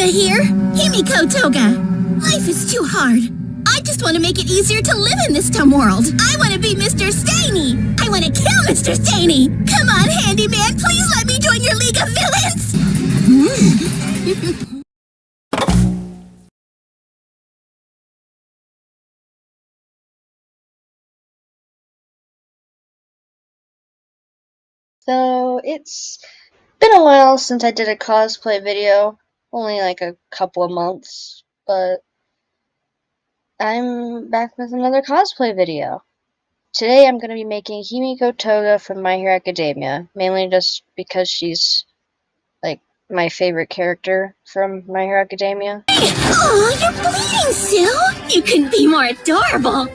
Toga here. Himiko Toga. Life is too hard. I just want to make it easier to live in this dumb world. I want to be Mr. Staney. I want to kill Mr. Staney. Come on, handyman, please let me join your League of Villains. So, it's been a while since I did a cosplay video, only like a couple of months, but I'm back with another cosplay video. Today I'm going to be making Himiko Toga from My Hero Academia, mainly just because she's, like, my favorite character from My Hero Academia. Oh, you're bleeding, Sue! You couldn't be more adorable!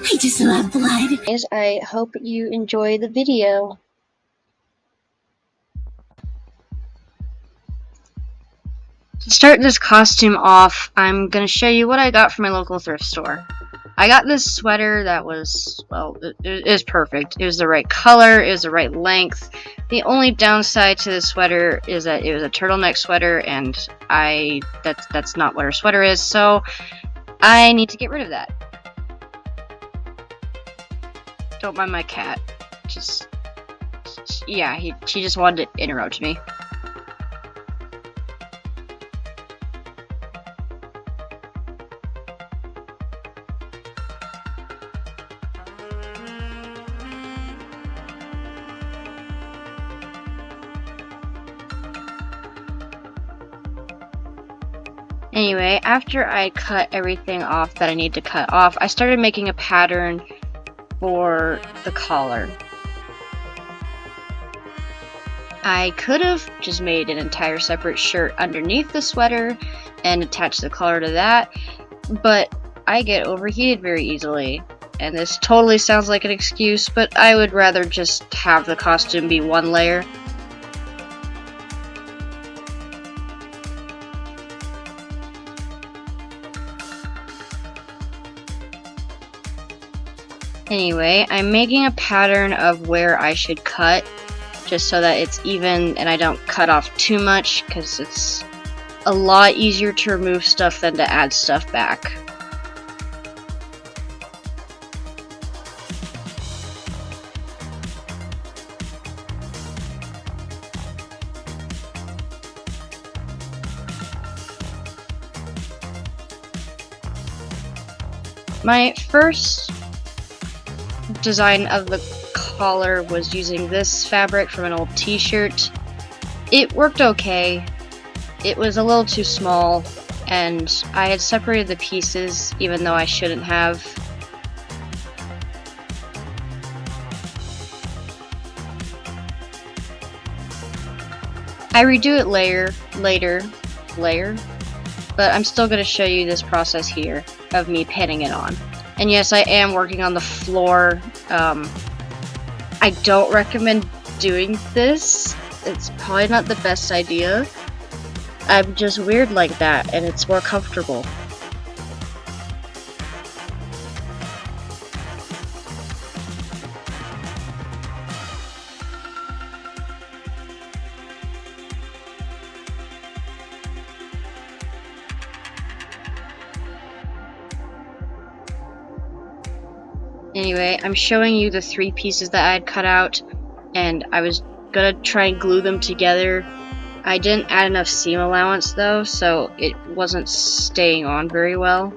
I just love blood. I hope you enjoy the video. To start this costume off, I'm going to show you what I got from my local thrift store. I got this sweater that was, well, it is perfect. It was the right color, it was the right length. The only downside to this sweater is that it was a turtleneck sweater, and that's not what her sweater is, so I need to get rid of that. Don't mind my cat. She just wanted to interrupt me. Anyway, after I cut everything off that I need to cut off, I started making a pattern for the collar. I could have just made an entire separate shirt underneath the sweater and attached the collar to that, but I get overheated very easily. And this totally sounds like an excuse, but I would rather just have the costume be one layer. Anyway, I'm making a pattern of where I should cut, just so that it's even and I don't cut off too much, because it's a lot easier to remove stuff than to add stuff back. My first design of the collar was using this fabric from an old t-shirt. It worked okay. It was a little too small, and I had separated the pieces even though I shouldn't have. I redo it later, but I'm still going to show you this process here of me pinning it on. And yes, I am working on the floor. I don't recommend doing this. It's probably not the best idea. I'm just weird like that, and it's more comfortable. Anyway, I'm showing you the 3 pieces that I had cut out, and I was gonna try and glue them together. I didn't add enough seam allowance though, so it wasn't staying on very well.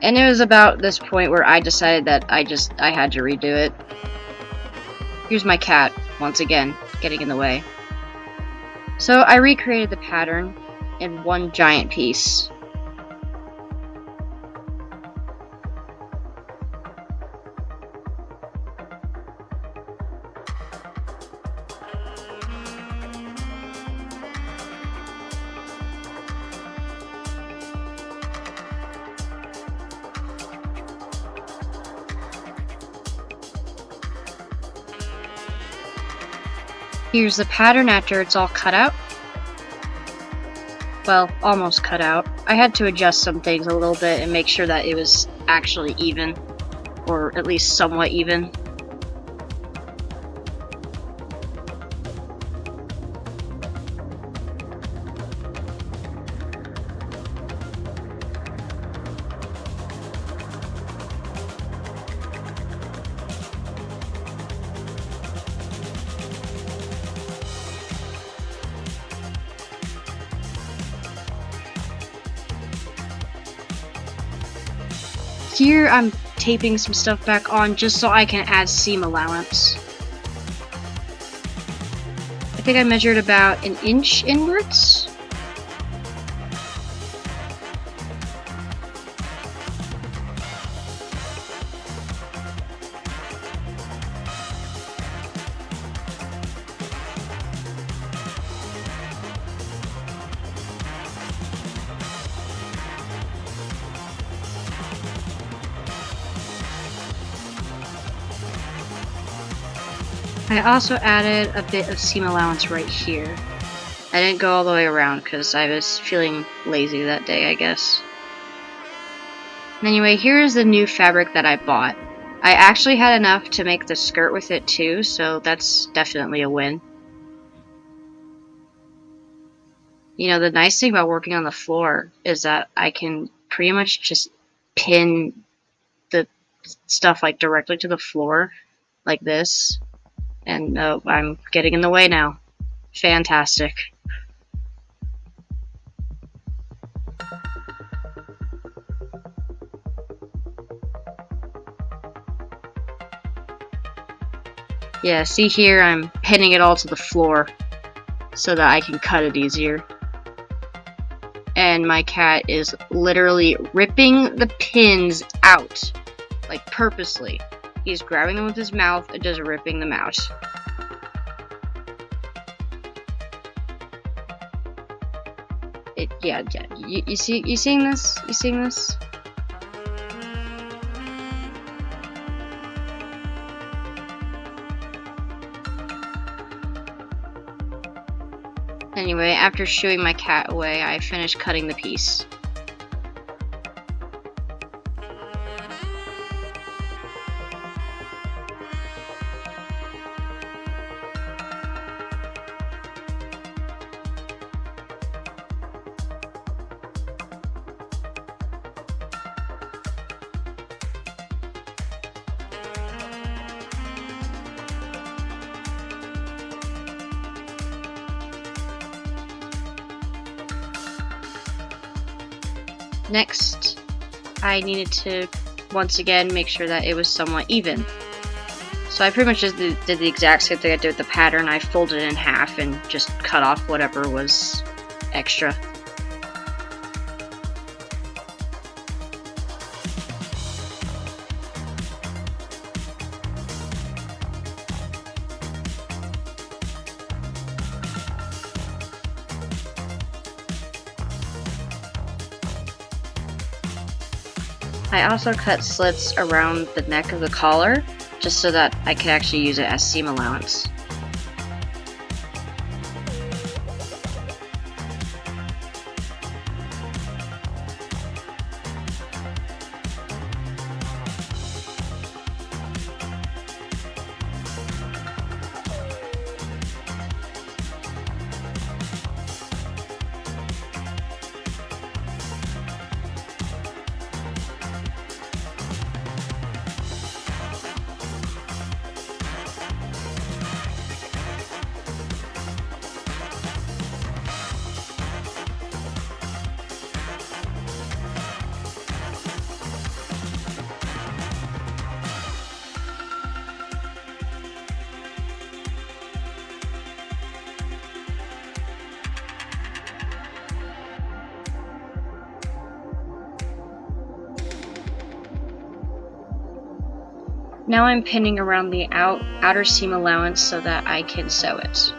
And it was about this point where I decided that I had to redo it. Here's my cat, once again, getting in the way. So I recreated the pattern in one giant piece. Here's the pattern after it's all cut out. Well, almost cut out. I had to adjust some things a little bit and make sure that it was actually even, or at least somewhat even. here I'm taping some stuff back on just so I can add seam allowance. I think I measured about an inch inwards. I also added a bit of seam allowance right here. I didn't go all the way around because I was feeling lazy that day, I guess. Anyway, here is the new fabric that I bought. I actually had enough to make the skirt with it too, so that's definitely a win. You know, the nice thing about working on the floor is that I can pretty much just pin the stuff like directly to the floor like this. And I'm getting in the way now. Fantastic. Yeah, see here I'm pinning it all to the floor so that I can cut it easier. And my cat is literally ripping the pins out, like purposely. He's grabbing them with his mouth and just ripping them out. Yeah. You seeing this? You seeing this? Anyway, after shooing my cat away, I finished cutting the piece. Next, I needed to, once again, make sure that it was somewhat even. So I pretty much just did the exact same thing I did with the pattern. I folded it in half and just cut off whatever was extra. I also cut slits around the neck of the collar, just so that I could actually use it as seam allowance. Now I'm pinning around the outer seam allowance so that I can sew it.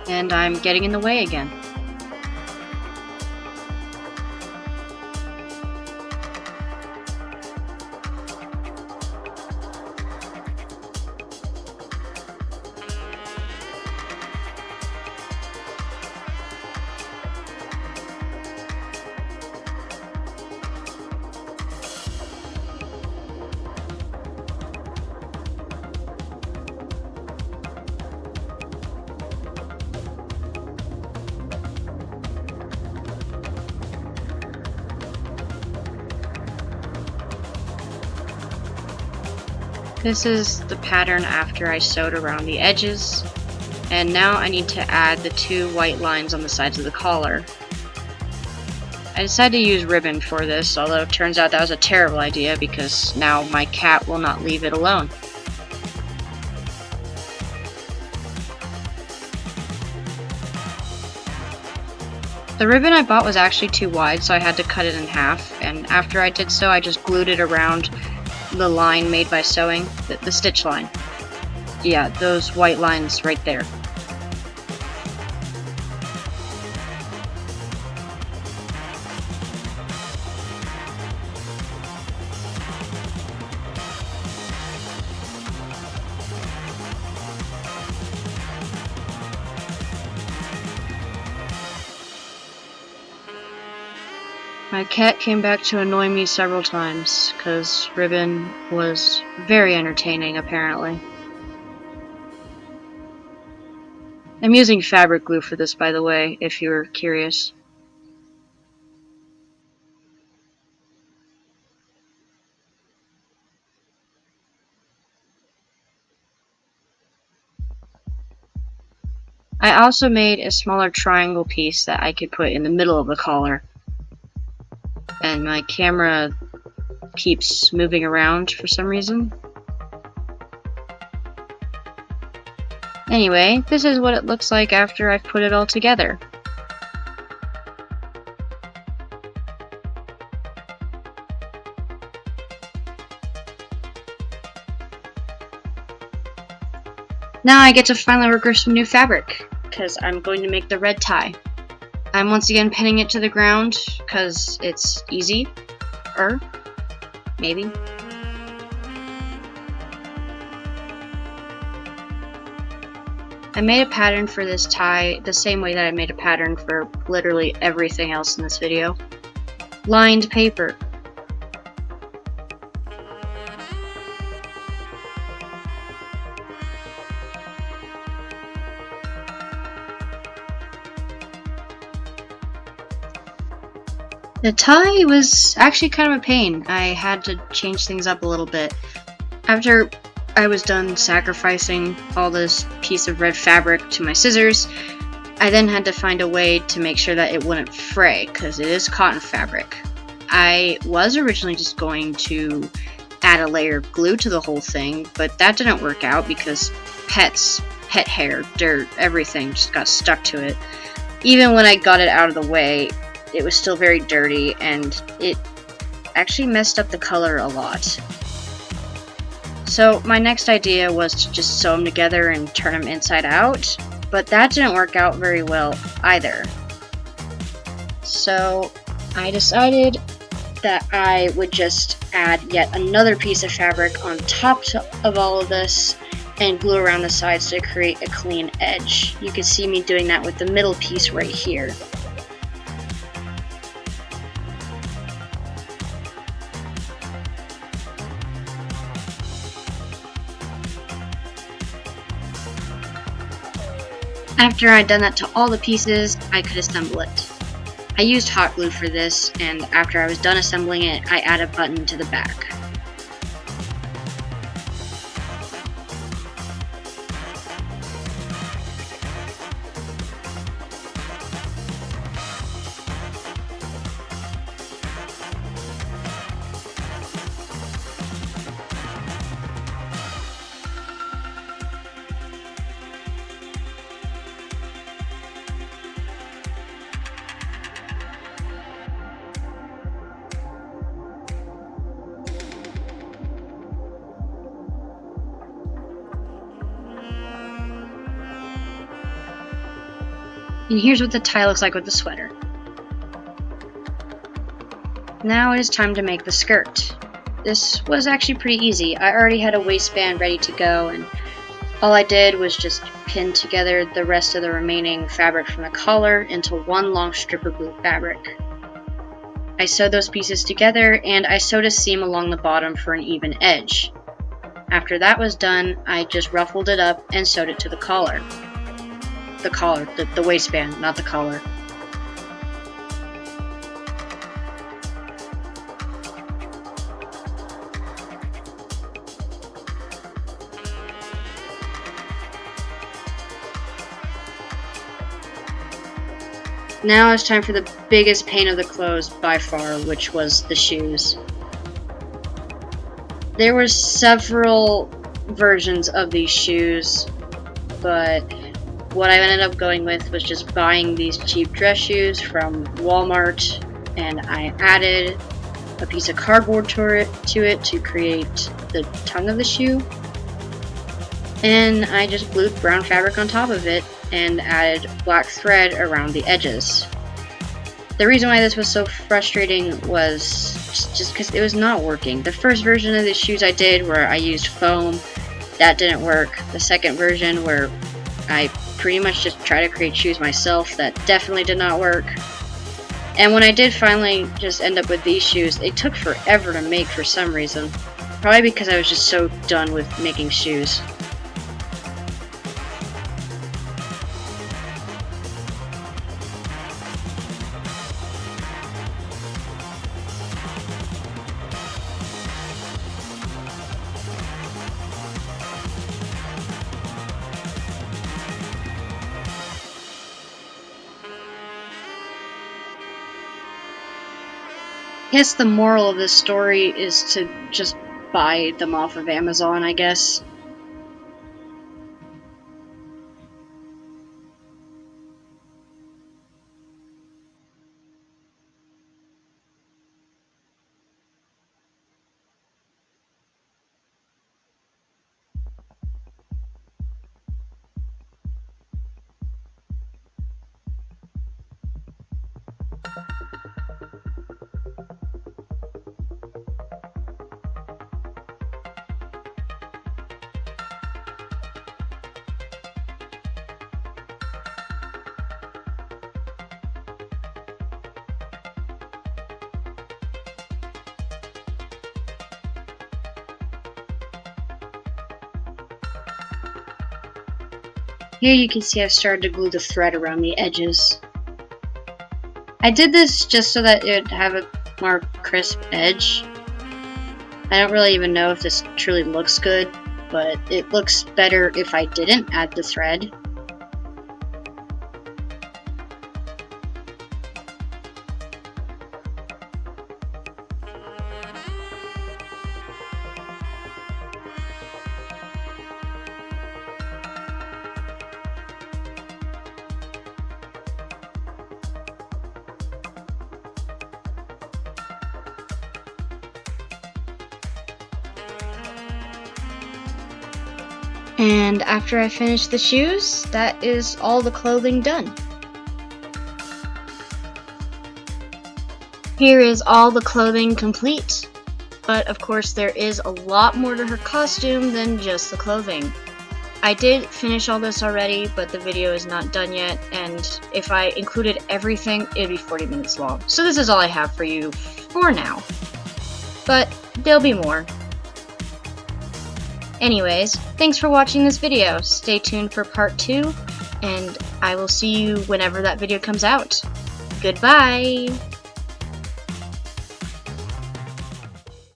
And I'm getting in the way again. This is the pattern after I sewed around the edges, and now I need to add the 2 white lines on the sides of the collar. I decided to use ribbon for this, although it turns out that was a terrible idea because now my cat will not leave it alone. The ribbon I bought was actually too wide, so I had to cut it in half, and after I did so, I just glued it around the line made by sewing, the stitch line. Yeah, those white lines right there. My cat came back to annoy me several times, because ribbon was very entertaining, apparently. I'm using fabric glue for this, by the way, if you were curious. I also made a smaller triangle piece that I could put in the middle of the collar. And my camera keeps moving around for some reason. Anyway, this is what it looks like after I've put it all together. Now I get to finally work with some new fabric, because I'm going to make the red tie. I'm once again pinning it to the ground, because it's easy. Maybe. I made a pattern for this tie the same way that I made a pattern for literally everything else in this video. Lined paper. The tie was actually kind of a pain. I had to change things up a little bit. After I was done sacrificing all this piece of red fabric to my scissors, I then had to find a way to make sure that it wouldn't fray, because it is cotton fabric. I was originally just going to add a layer of glue to the whole thing, but that didn't work out because pet hair, dirt, everything just got stuck to it. Even when I got it out of the way, it was still very dirty, and it actually messed up the color a lot. So my next idea was to just sew them together and turn them inside out, but that didn't work out very well either. So I decided that I would just add yet another piece of fabric on top of all of this and glue around the sides to create a clean edge. You can see me doing that with the middle piece right here. After I'd done that to all the pieces, I could assemble it. I used hot glue for this, and after I was done assembling it, I added a button to the back. And here's what the tie looks like with the sweater. Now it is time to make the skirt. This was actually pretty easy. I already had a waistband ready to go, and all I did was just pin together the rest of the remaining fabric from the collar into one long strip of blue fabric. I sewed those pieces together, and I sewed a seam along the bottom for an even edge. After that was done, I just ruffled it up and sewed it to the collar. The waistband, not the collar. Now it's time for the biggest pain of the clothes by far, which was the shoes. There were several versions of these shoes, but what I ended up going with was just buying these cheap dress shoes from Walmart, and I added a piece of cardboard to it to create the tongue of the shoe, and I just glued brown fabric on top of it and added black thread around the edges. The reason why this was so frustrating was just because it was not working. The first version of the shoes I did where I used foam, that didn't work. The second version where I pretty much just tried to create shoes myself, that definitely did not work. And when I did finally just end up with these shoes, it took forever to make for some reason. Probably because I was just so done with making shoes. I guess the moral of this story is to just buy them off of Amazon, I guess. Here you can see I've started to glue the thread around the edges. I did this just so that it would have a more crisp edge. I don't really even know if this truly looks good, but it looks better if I didn't add the thread. And after I finish the shoes, that is all the clothing done. Here is all the clothing complete, but of course there is a lot more to her costume than just the clothing. I did finish all this already, but the video is not done yet, and if I included everything, it'd be 40 minutes long. So this is all I have for you for now, but there'll be more. Anyways, thanks for watching this video. Stay tuned for part 2, and I will see you whenever that video comes out. Goodbye!